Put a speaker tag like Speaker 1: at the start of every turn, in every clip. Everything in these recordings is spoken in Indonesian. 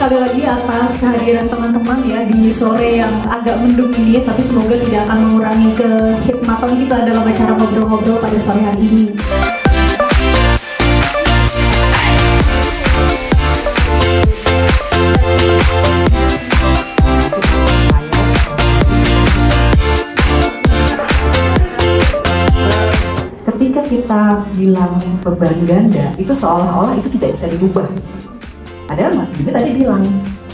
Speaker 1: Sekali lagi atas kehadiran teman-teman ya di sore yang agak mendung ini, tapi semoga tidak akan mengurangi kehikmatan kita dalam acara ngobrol-ngobrol pada sore hari ini.
Speaker 2: Ketika kita bilang beban ganda, itu seolah-olah itu tidak bisa dirubah. Padahal Mas Bima tadi bilang,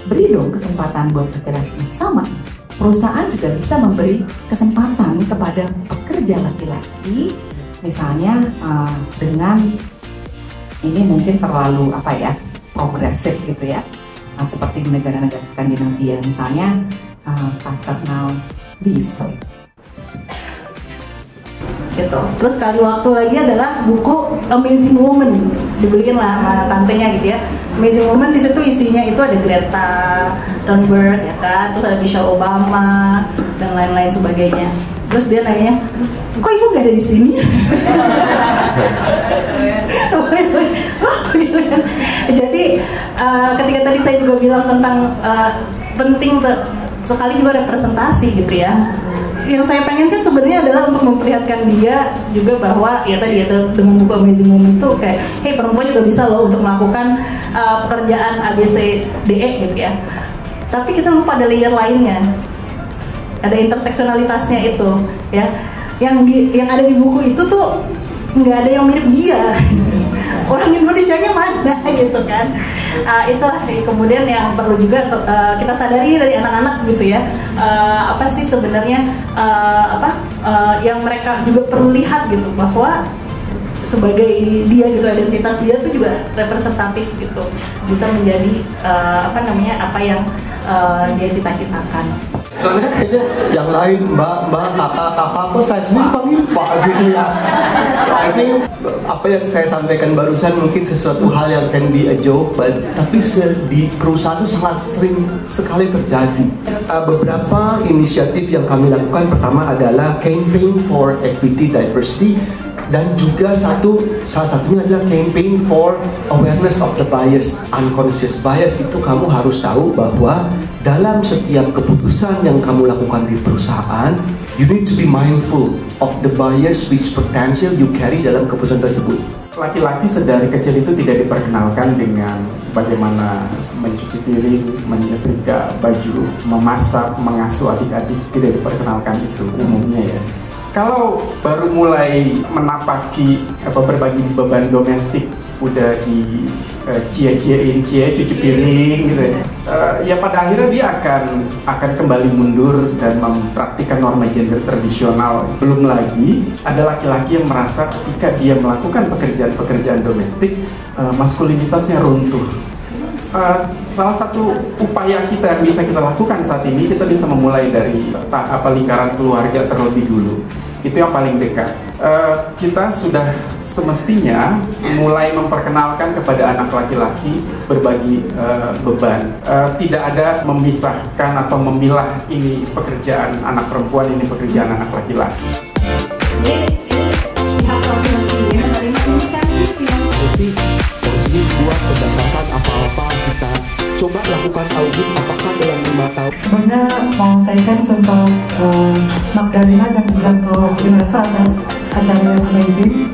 Speaker 2: beri dong kesempatan buat laki-laki. Sama, perusahaan juga bisa memberi kesempatan kepada pekerja laki-laki, misalnya dengan ini mungkin terlalu progresif gitu ya, seperti di negara-negara Skandinavia, misalnya paternal leave.
Speaker 3: Gitu. Terus sekali waktu lagi adalah buku Amazing Woman, dibeliin lah sama tantenya gitu ya. Amazing Woman di situ isinya itu ada Greta Thunberg ya kan, terus ada Michelle Obama dan lain-lain sebagainya. Terus dia nanya, kok ibu nggak ada di sini? Jadi ketika tadi saya juga bilang tentang penting sekali juga representasi gitu ya. Yang saya pengen kan sebenarnya adalah untuk memperlihatkan dia juga bahwa ya tadi ya dengan buku Amazing Woman itu kayak, hey perempuan juga bisa loh untuk melakukan pekerjaan ABCDE gitu ya. Tapi kita lupa ada layer lainnya, ada interseksionalitasnya itu ya. Yang ada di buku itu tuh nggak ada yang mirip dia. Orang Indonesianya mana gitu kan. Itulah kemudian yang perlu juga kita sadari dari anak-anak gitu ya. Apa sih sebenarnya yang mereka juga perlu lihat gitu, bahwa sebagai dia gitu, identitas dia tuh juga representatif gitu, bisa menjadi apa yang dia cita-citakan.
Speaker 4: Karena kayaknya yang lain mbak, kakak kok saya sendiri panggil pak gitu ya. Ini apa yang saya sampaikan barusan mungkin sesuatu hal yang can be a joke, tapi di perusahaan itu sangat sering sekali terjadi. Beberapa inisiatif yang kami lakukan, pertama adalah campaign for equity diversity, dan juga salah satunya adalah campaign for awareness of the bias, unconscious bias. Itu kamu harus tahu bahwa dalam setiap keputusan yang kamu lakukan di perusahaan, you need to be mindful of the bias which potential you carry dalam keputusan tersebut.
Speaker 5: Laki-laki sedari kecil itu tidak diperkenalkan dengan bagaimana mencuci piring, menyetrika baju, memasak, mengasuh adik-adik, tidak diperkenalkan itu umumnya ya. Kalau baru mulai menapaki berbagi beban domestik, udah di cie-ciein cuci piring gitu ya. Ya pada akhirnya dia akan kembali mundur dan mempraktikkan norma gender tradisional. Belum lagi ada laki-laki yang merasa ketika dia melakukan pekerjaan domestik, maskulinitasnya runtuh. Salah satu upaya kita yang bisa kita lakukan saat ini, kita bisa memulai dari lingkaran keluarga terlebih dulu. Itu yang paling dekat. Kita sudah semestinya mulai memperkenalkan kepada anak laki-laki berbagi beban. Tidak ada memisahkan atau memilah ini pekerjaan anak perempuan, ini pekerjaan anak laki-laki.
Speaker 4: Ini buat berdasarkan apa-apa kita coba lakukan audit apakah dalam 5 tahun.
Speaker 6: Sebenarnya mau saya kan untuk Magdalena dan juga untuk Unilever atas acara yang amazing.